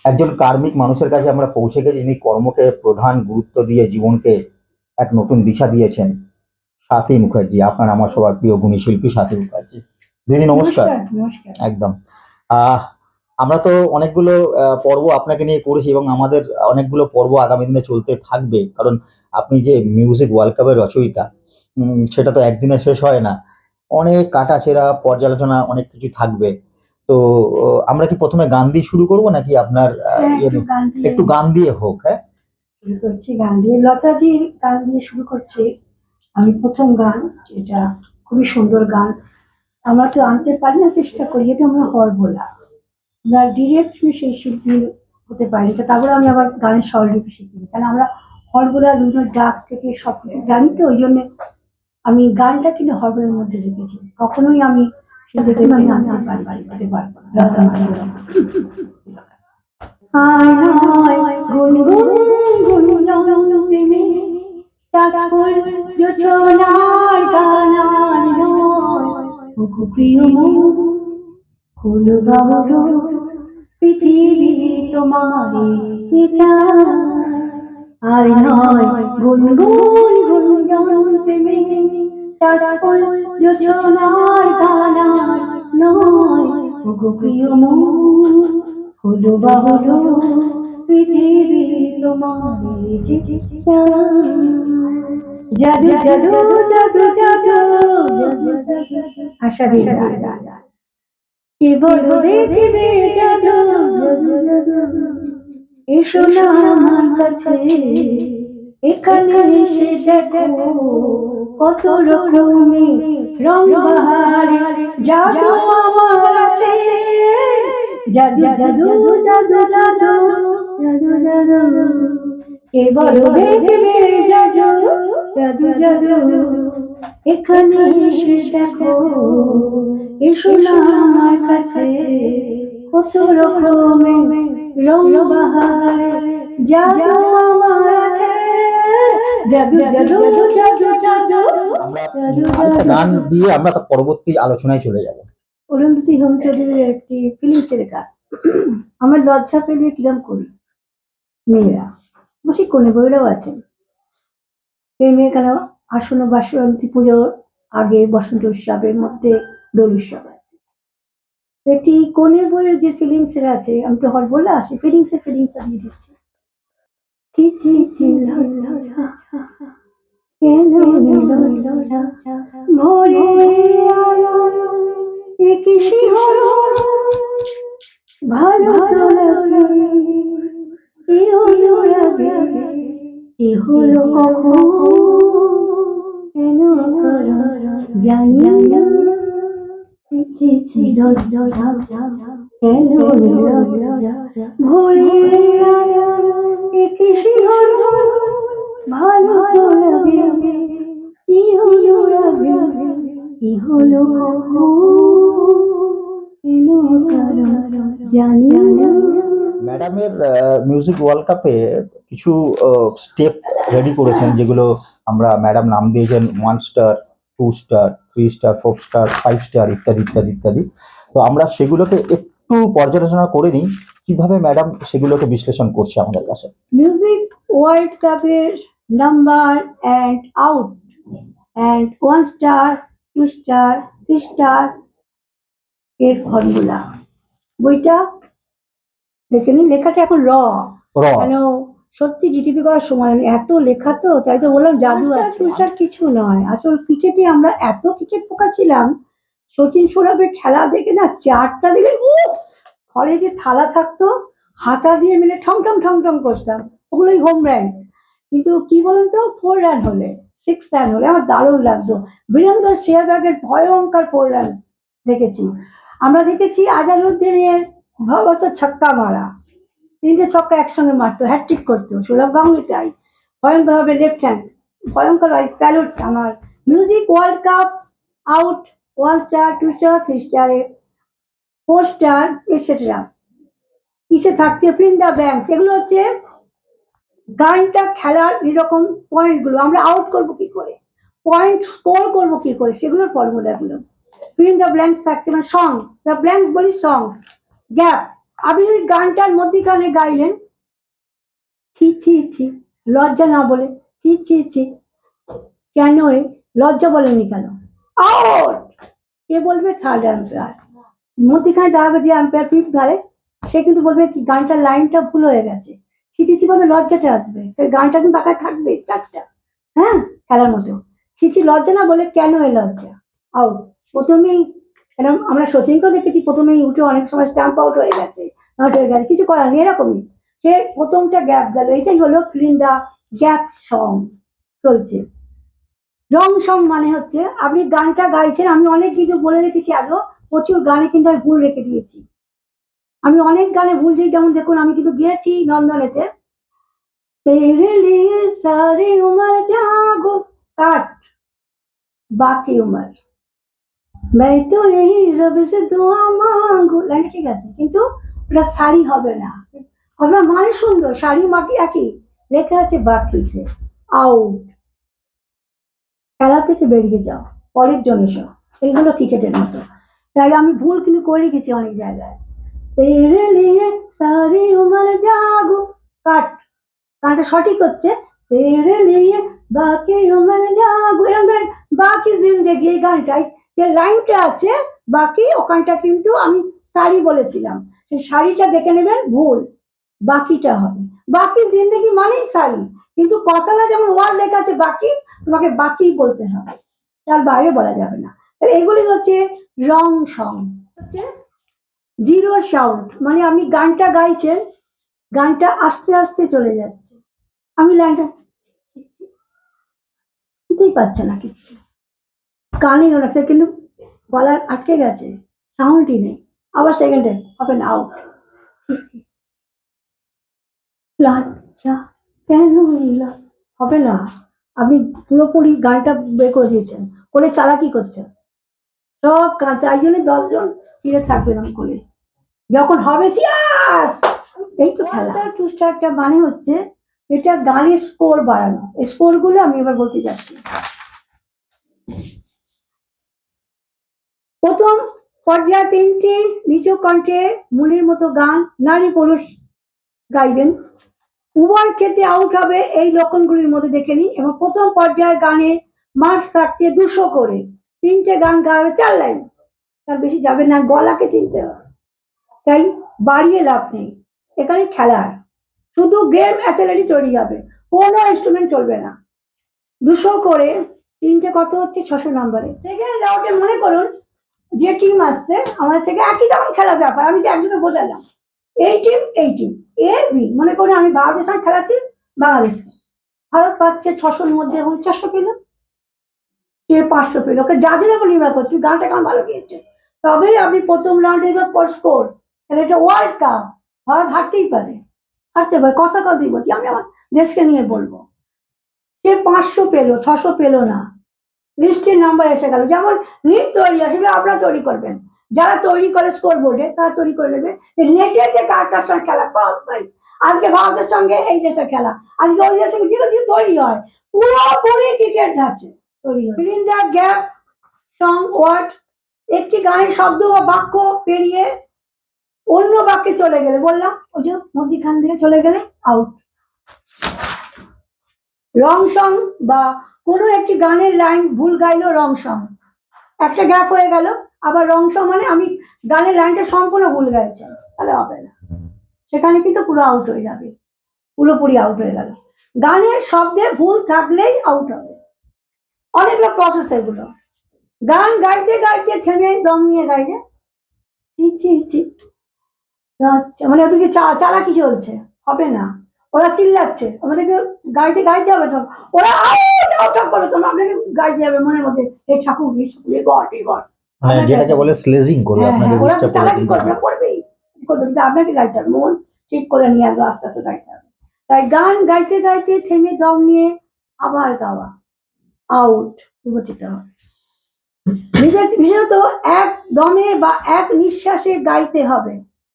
একজন কার্মিক মানুষের কাছে আমরা পৌঁছে গেছি, যিনি কর্মকে প্রধান গুরুত্ব দিয়ে জীবনকে এক নতুন দিশা দিয়েছেন। স্বাতী মুখার্জি, আপনার আমার সবার প্রিয় গুণী শিল্পী স্বাতী মুখার্জি। দিদি নমস্কার। নমস্কার। নমস্কার। একদম। আমরা তো অনেকগুলো পর্ব আপনাকে নিয়ে করেছি এবং আমাদের অনেকগুলো পর্ব আগামী দিনে চলতে থাকবে, কারণ আপনি যে মিউজিক ওয়ার্ল্ড কাপের রচয়িতা, সেটা তো একদিনে শেষ হয় না। অনেক কাটাছেঁড়া পর্যালোচনা অনেক কিছু থাকবে। তো আমরা কি প্রথমে গান দিয়ে শুরু করবো নাকি আপনার একটু গান দিয়ে হোক? হ্যাঁ, শুরু করছি গান দিয়ে, লতাজির গান দিয়ে শুরু করছি। আমি প্রথম গান, এটা খুবই সুন্দর গান। আমরা তো আনতে পারি না, চেষ্টা করি, এটা আমরা হরবোলা, আমরা ডিরেক্ট সেই শিল্পী হতে পারি। তারপরে আমি আবার গানের স্বরলিপি শিখিনি, কারণ আমরা হরবোলা বিভিন্ন ডাক থেকে সব কিছু জানি, তো ওই জন্য আমি গানটা কিন্তু হরবোলার মধ্যে রেখেছি। কখনোই আমি শিল্পীকে আমি আনতে পারবো না। গুনগুন গুঞ্জন প্রেমে চাঁদফুল জোছনার গানার নয়, ওগো প্রিয় মন হলো বাবু, পৃথিবী তোমারে চায় আর নয়। গুনগুন গুঞ্জন প্রেমে চাঁদফুল জোছনার গানার নয়, ওগো প্রিয় মন হলো বাবু, পৃথিবী তোমারে চায়। জাদু জাদু জাদু জাদু আশা দিন কে বড় দেখবে জাদু, এসো না আমার কাছে, এখানে এসে দেখো কত রকমের রং বাহারে জাদু আমার আছে। জাদু জাদু জাদু জাদু জাদু জাদু কে বড় দেখবে জাদু, জাদু জাদু এখানে এসে দেখো, এসো না আমার কাছে, কত রকমের রং বাহারে জাদু আমার আছে। জাদু জাদু জাদু জাদু। আমরা গান দিয়ে আমরা তার পরবর্তী আলোচনায় চলে যাব। অরুন্ধতী হোম চৌধুরীর একটি ফিলিংসের গান। আমার লজ্জা পেলে কিরম করি মেয়েরা, বসে কোনে বইরাও আছেন। প্রেমের কেন আসন্ন বাসন্তী পুজোর আগে বসন্ত উৎসবের মধ্যে দোল উৎসব আছে। একটি কোনের বইয়ের যে ফিলিংস এর আছে, আমি তো হর বলে আসি, ফিলিংস দিয়ে দিচ্ছি। ভোরে ভালো লাগে, কি হলো কখন কেন জানি না, ভোরে ভালো লাগে, কি হলো কখন কেন জানি না। ম্যাডামের মিউজিক ওয়ার্ল্ড কাপে কিছু স্টেপ রেডি করেছেন, যেগুলো আমরা ম্যাডাম নাম দিয়েছেন 1 star, 2 star, 3 star, 4 star, 5 star ইত্যাদি ইত্যাদি ইত্যাদি। তো আমরা সেগুলোকে একটু পর্যালোচনা করে নিই, কিভাবে ম্যাডাম সেগুলোকে বিশ্লেষণ করছে আমাদের কাছে। মিউজিক ওয়ার্ল্ড কাপের number and out and 1 star, 2 star, 3 star এর ফর্মুলা বইটা দেখে নিন। লেখাটা এখন কেন সত্যি জিটিপি করার সময় এত লেখা, তো তাই তো বললাম জাদু আছে, কিছু নয়। আসল ক্রিকেটে আমরা এত ক্রিকেট পোকা ছিলাম, সচিন সৌরভের খেলা দেখে না, 4টা দিলে ফলে যে থালা থাকতো, হাতা দিয়ে মিলে ঠং ঠং ঠং ঠং করতাম, ওগুলোই হোম রান। কিন্তু কি বলুন তো, 4 রান হলে, 6 রান হলে আমার দারুণ লাগতো। বীরেন্দ্র সেহবাগের ভয়ঙ্কর 4 রান দেখেছি। আমরা দেখেছি আজারউদ্দিনের বছর ছক্কা মারা, 3টে ছক্কা একসঙ্গে মারতো, হ্যাটট্রিক করতো। সৌরভ গাঙ্গুলি তাই ভয়ঙ্কর ভাবে লেফট হ্যান্ড, ভয়ঙ্কর স্যালুট আমার। Music world cup out 1 star, 2 star, 3 star, 4 star etcetera কিসে থাকছে, ফিল দ্য ব্ল্যাঙ্কস। এগুলো হচ্ছে গানটা খেলার এরকম পয়েন্টগুলো, আমরা আউট করবো কি করে, পয়েন্ট স্কোর করবো কি করে, সেগুলোর ফর্মুলাগুলো। ফিল দ্য ব্ল্যাঙ্কস থাকছে, মানে সং, দ্য ব্ল্যাঙ্ক বলি সং, গ্যাপ, আপনি যদি গানটার মধ্যিখানে গাইলেন ছি ছি ছি, লজ্জা না বলে ছি ছি ছি, কেন লজ্জা বলেনি কেন, আউট। কে বলবে? Third umpire. মধ্যিখানে দাঁড়াবে যে অ্যাম্পায়ার ফিফথ ধারে, সে কিন্তু বলবে কি গানটার লাইনটা ভুল হয়ে গেছে, ছি ছি ছি বলে লজ্জাটা আসবে, গানটা কিন্তু টাকায় থাকবে চারটা। হ্যাঁ, খেলার মতো ছি ছি লজ্জা না বলে কেন লজ্জা, আউট। প্রথমেই এরকম আমরা সচিনকেও দেখেছি, প্রথমেই উঠে অনেক সময় স্টাম্প আউট হয়ে গেছে, আউট হয়ে গেছে, কিছু করার নেই, এরকমই সে প্রথমটা গ্যাপ গেল, এটাই হলো fill in the gap song চলছে। রং সং মানে হচ্ছে আপনি গানটা গাইছেন, আমি অনেক কিছু বলে রেখেছি আগেও, প্রচুর গানে কিন্তু আমি ভুল রেখে দিয়েছি, আমি অনেক গানে ভুল যাই, যেমন দেখুন আমি কিন্তু গিয়েছি নন্দনেতে, তেরে লিয়ে সারি উমর জাগো, কাট, বাকি উমর मैं तो यही रब से दुआ मांगू, লাইনটা ঠিক আছে, কিন্তু ওটা শাড়ি হবে না, কথা মানে সুন্দর, শাড়ি মাটি একই, লেখা আছে বাকিতে, আউট। খেলা থেকে বেরিয়ে যাও, পরের জন এসো, এই হলো ক্রিকেটের মতো। তাই আমি ভুল কিন্তু করে গেছি অনেক জায়গায়, তেরে লিয়ে সারি উমর জাগো, কাট, গানটা সঠিক হচ্ছে তেরে লিয়ে বাকি উমর জাগো, এরকম ধরে বাকি জিন্দেগি, এই গানটাই যে লাইনটা আছে বাকি, ওখানটা কিন্তু আমি শাড়ি বলেছিলাম, সেই শাড়িটা দেখে নেবেন ভুল, বাকিটা হবে, বাকি জিন্দেগি মানেই শাড়ি, কিন্তু কথাটা যেমন ওয়ার্ড লেখা আছে বাকি, তোমাকে বাকি বলতে হবে, তার বাইরে বলা যাবে না। তাহলে এগুলি হচ্ছে রং সং, হচ্ছে জিরো সাউন্ড, মানে আপনি গানটা গাইছেন, গানটা আস্তে আস্তে চলে যাচ্ছে, আমি লাইনটা শুনতেই পাচ্ছে না, কিচ্ছু কানেই রাখছে, কিন্তু গলা আটকে গেছে, সাউন্ডই নেই, আবার সেকেন্ডে হবে না, আউট। লজ্জা কেন এলো, হবে না, আপনি পুরোপুরি গানটা বের করে দিয়েছেন, করে চালাকি করছেন, সব কাজ, তাই জন্য 10 জন ফিরে থাকবেন আমি করে, যখন হবে চিয়াস, এই তো খেলা। টু স্টারটা মানে হচ্ছে এটা গানের স্কোর বাড়ানো, এই স্কোর গুলো আমি এবার বলতে যাচ্ছি। প্রথম পর্যায়ে 3টি নিচু কণ্ঠে মনের মতো গান নারী পুরুষ গাইবেন, উভয় ক্ষেত্রে আউট হবে এই লক্ষণগুলির মধ্যে দেখে নিন, এবং প্রথম পর্যায়ের গানে মার্কস থাকছে 200 করে, 3টে গান গাওয়া 4 লাইন, তার বেশি যাবে না, গলাকে চিনতে হবে, তাই বাড়িয়ে লাভ নেই, এখানে খেলার শুধু গেম অ্যাথলেটিক তৈরি হবে, কোনো ইনস্ট্রুমেন্ট চলবে না। 200 করে 3টে কত হচ্ছে 600 নম্বরে। সেকেন্ড রাউন্ডে মনে করুন যে টিম আসছে আমাদের থেকে, একই যেমন খেলার ব্যাপার, আমি যে একজনকে বোঝালাম, এই টিম এ বি, মনে করুন আমি বাংলাদেশের সঙ্গে খেলাচ্ছি, বাংলাদেশকে ভারত পাচ্ছে 600-র মধ্যে 49 পেল, সে 500 পেল, ওকে জাজের উপর নির্ভর করছে গানটা কেমন ভালো গিয়েছে, তবেই আপনি প্রথম রাউন্ডে এবার পর স্কোর, তাহলে এটা ওয়ার্ল্ড কাপ, ভারত হারতেই পারে, হারতে পারে, কথা কথাই বলছি, আমি আমার দেশকে নিয়ে বলবো, সে 500 পেল, 600 পেল না, লিস্টের নাম্বার এসে গেল, যেমন লিস্ট তৈরি হয় সেগুলো আপনারা তৈরি করবেন, যারা তৈরি করে স্কোর বোর্ডে তারা তৈরি করে নেবে, নেটে যে কারটার সঙ্গে খেলা ক্রস প্রাইজ, আজকে ভারতের সঙ্গে এই দেশের খেলা, আজকে ওই দেশের সঙ্গে যেগুলো তৈরি হয়, পুরোপুরি ক্রিকেট আছে তৈরি হয়। Fill in the gap song word, একটি গানের শব্দ বা বাক্য পেরিয়ে অন্য বাক্যে চলে গেলে, বললাম ওই যে মধ্যিখান দিয়ে চলে গেলে আউট। রং সং বা কোনো একটি গানের লাইন ভুল গাইলো রং সং, একটা গ্যাপ হয়ে গেল, আবার রং সং মানে আমি গানের লাইনটা সম্পূর্ণ ভুল গাইছেন, তাহলে হবে না, সেখানে কিন্তু পুরো আউট হয়ে যাবে, পুরোপুরি আউট হয়ে গেল, গানের শব্দে ভুল থাকলেই আউট হবে, অনেকগুলো প্রসেস এগুলো, গান গাইতে গাইতে থেমে দম নিয়ে গাইলে ছি ছি ছি, আচ্ছা মানে ওদিকে চালাকি চলছে, হবে না, ওরা চিল্লাচ্ছে, আমাদেরকে গাইতে গাইতে হবে, তো ওরা আউট আউট করো, তোমরা আপনাকে গাইতে হবে মনের মধ্যে, এই ঠাকুর এই ঠাকুর এ গড এই গড, মানে যেটাকে বলে স্লেজিং করবে, হ্যাঁ আপনাকে হ্যাঁ, ওরা ডিস্টার্ব চালাকি করে করবে, করবেই করবে, কিন্তু আপনাকে গাইতে হবে, মন ঠিক করে নিয়ে আসবে, আস্তে আস্তে গাইতে হবে, তাই গান গাইতে গাইতে থেমে দম নিয়ে আবার গাওয়া, আউট বিবেচিত হবে। বিশেষত এক দমে বা এক নিঃশ্বাসে গাইতে হবে,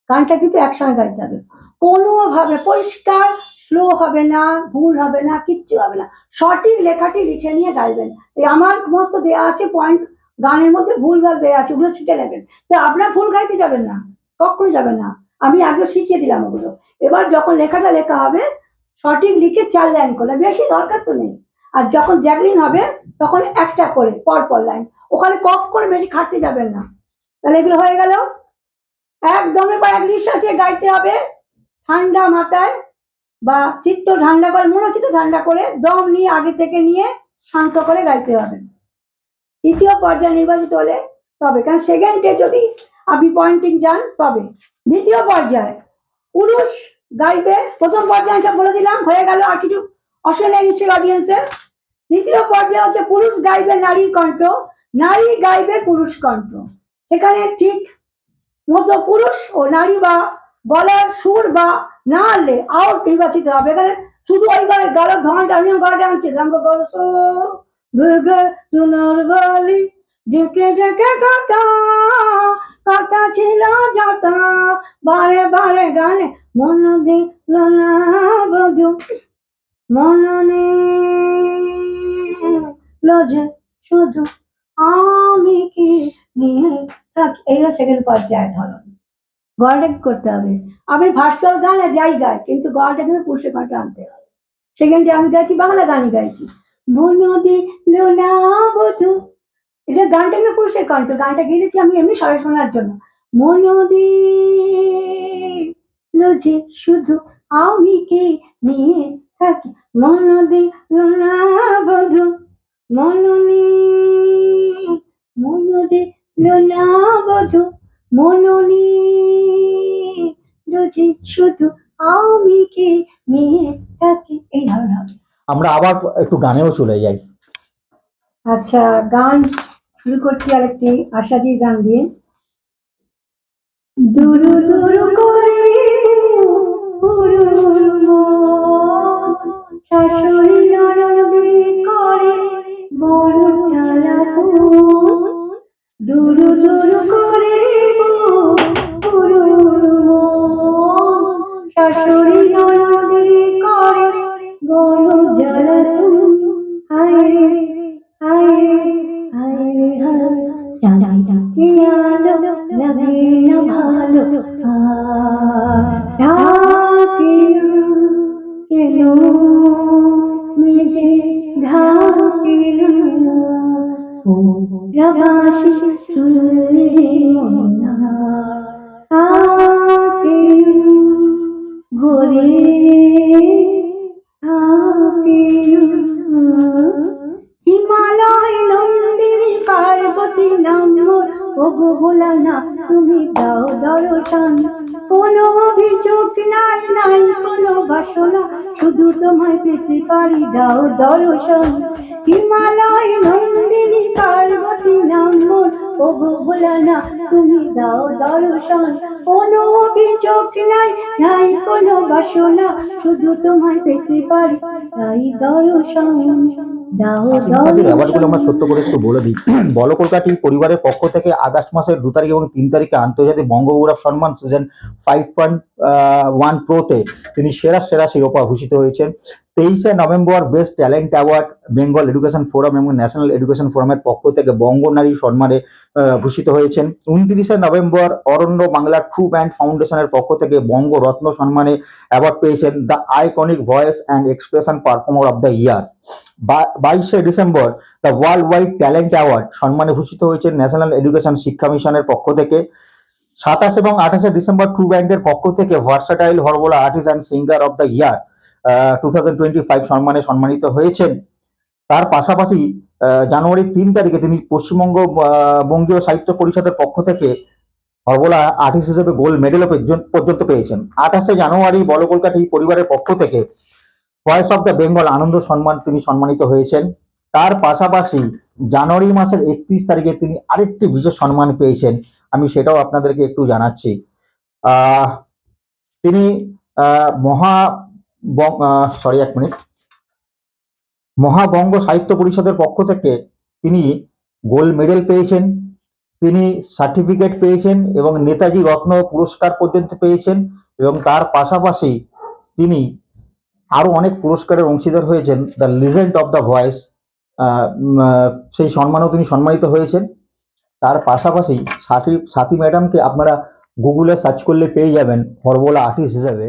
গানটা কিন্তু একসঙ্গে গাইতে হবে, কোনোভাবে পরিষ্কার স্লো হবে না, ভুল হবে না, কিচ্ছু হবে না, সঠিক লেখাটি লিখে নিয়ে গাইবেন, এই আমার সমস্ত দেওয়া আছে পয়েন্ট, গানের মধ্যে ভুল ভাল দেওয়া আছে, ওগুলো শিখে নেবেন, তো আপনার ভুল গাইতে যাবেন না, কখনো যাবেন না, আমি আগে শিখিয়ে দিলাম ওগুলো। এবার যখন লেখাটা লেখা হবে সঠিক লিখে 4 লাইন করে, বেশি দরকার তো নেই। আর যখন জ্যাগলিন হবে তখন একটা করে পর লাইন, ওখানে কক করে বেশি খাটতে যাবেন না। তাহলে এগুলো হয়ে গেল। একদম এবার এক নিঃশ্বাসে গাইতে হবে, ঠান্ডা মাথায় বা চিত্ত ঠান্ডা করে, মনোচিত্ত ঠান্ডা করে, দম নিয়ে আগে থেকে নিয়ে শান্ত করে গাইতে হবে। তৃতীয় পর্যায়ে নির্বাচিত হলে তবে, কারণ সেকেন্ডে যদি আপনি পয়েন্টিং যান তবে। দ্বিতীয় পর্যায়ে পুরুষ গাইবে। প্রথম পর্যায়ে সব বলে দিলাম, হয়ে গেল, আর কিছু অসুবিধা নেই নিশ্চয়ই অডিয়েন্সের। দ্বিতীয় পর্যায়ে হচ্ছে পুরুষ গাইবে নারীর কণ্ঠ, নারী গাইবে পুরুষ কণ্ঠ। সেখানে ঠিক মতো পুরুষ ও নারী বা গলার সুর বা না আনলে আউট নির্বাচিত হবে। এখানে শুধু ওই গলার ধরনটা আমি গলাটা আনছি, রঙ্গ বরস চুনার বালি ঢেকে ঢেকে কথা কথা ছিল যত, বারে বারে গানে মন দিল না বধু, মন নিল যে শুধু আমি কি নিয়ে থাকি। এইগুলো সেকেন্ড পর্যায়ে ধরন। গলাটা কি করতে হবে, আমি ভার্চুয়াল গান আর যাই গাই, কিন্তু গলাটা কিন্তু পুরুষের কণ্ঠে আনতে হবে। সেকেন্ডে আমি গাইছি বাংলা গানই গাইছি, মন দিল না বধু, এটা গানটা কিন্তু পুরুষের কণ্ঠ, গানটা গেয়েছি আমি এমনি সবাই শোনার জন্য। মন দিল যে শুধু আমি কে নিয়ে থাকি, মন দিল না বধু, মন দিল না বধু, মন নিল যে শুধু আমি কে নিয়ে থাকি। এই ধরনের হবে। আমরা আবার একটু গানেও চলে যাই। আচ্ছা, গান শুরু করছি আরেকটি আশাদির গান দিয়ে। দুরু দুরু করে পুরুর মন, শাশুড়ি ননদে করে বড় জ্বালাতন। দুরু দুরু করে পুরুর মন, শাশুড়ি ননদে করে বড় জ্বালাতন। হায় হায় হায় হায়, চাঁদিতে আলো লাগে না ভালো, ঢাকে কেন মেঘে ঢাকে প্রবাসী শুনলে মনা, থাকে ঘরে থাকে হিমালয় নন্দিনী পার্বতী নাম, ওগো ভোলা না তুমি দাও দর্শন। কোনো অভিযোগ নাই নাই কোনো বাসনা, শুধু তোমায় পেতে পারি দাও দর্শন। হিমালয় নন্দিনী পার্বতী নাম, ওগো ভোলা না তুমি দাও দর্শন। কোনো অভিযোগ নাই নাই কোনো বাসনা, শুধু তোমায় পেতে পারি তাই দর্শন। ব্যাপারগুলো আমরা ছোট্ট করে একটু বলে দিই। বল কলকাতা পরিবারের পক্ষ থেকে আগস্ট মাসের 2 তারিখ এবং 3 তারিখে আন্তর্জাতিক বঙ্গগৌরব সম্মান সিজন 5.1 প্রোতে তিনি সেরা সেরা শিরোপা ভূষিত হয়েছেন। 23শে November best talent award Bengal education forum এবং ন্যাশনাল এডুকেশন ফোরামের পক্ষ থেকে বঙ্গ নারী সম্মানে ভূষিত হয়েছেন। 29শে November Aranya Bangla true band ফাউন্ডেশনের পক্ষ থেকে বঙ্গ রত্ন সম্মানে অ্যাওয়ার্ড পেয়েছেন the iconic voice and expression performer of the year. 22শে December the world wide talent award সম্মানে ভূষিত হয়েছে ন্যাশনাল এডুকেশন শিক্ষা মিশনের পক্ষ থেকে। 27 এবং 28শে ডিসেম্বর ট্রু ব্যান্ডের পক্ষ থেকে ভার্সাটাইল হরবোলা artist and singer of the year 2025 সম্মানে সম্মানিত হয়েছেন। তার পাশাপাশি জানুয়ারির 3 তারিখে তিনি পশ্চিমবঙ্গ বঙ্গীয় সাহিত্য পরিষদের পক্ষ থেকে হরবোলা আর্টিস্ট হিসেবে গোল্ড মেডেলও পর্যন্ত পেয়েছেন। 28শে জানুয়ারি বল কলকাতা পরিবারের পক্ষ থেকে ভয়েস অফ দ্য বেঙ্গল আনন্দ সম্মান তিনি সম্মানিত হয়েছেন। তার পাশাপাশি জানুয়ারি মাসের 31 তারিখে তিনি আরেকটি বিশেষ সম্মান পেয়েছেন, আমি সেটাও আপনাদেরকে একটু জানাচ্ছি। তিনি মহাবঙ্গ সাহিত্য পরিষদের পক্ষ থেকে তিনি গোল্ড মেডেল পেয়েছেন, তিনি সার্টিফিকেট পেয়েছেন এবং নেতাজি রত্ন পুরস্কার পর্যন্ত পেয়েছেন এবং তার পাশাপাশি তিনি আরো অনেক পুরস্কারের অংশীদার হয়েছেন। The legend of the voice সেই সম্মানেও তিনি সম্মানিত হয়েছেন। তার পাশাপাশি সাথী ম্যাডামকে আপনারা গুগলে সার্চ করলে পেয়ে যাবেন ফর্মুলা আর্টিস্ট হিসাবে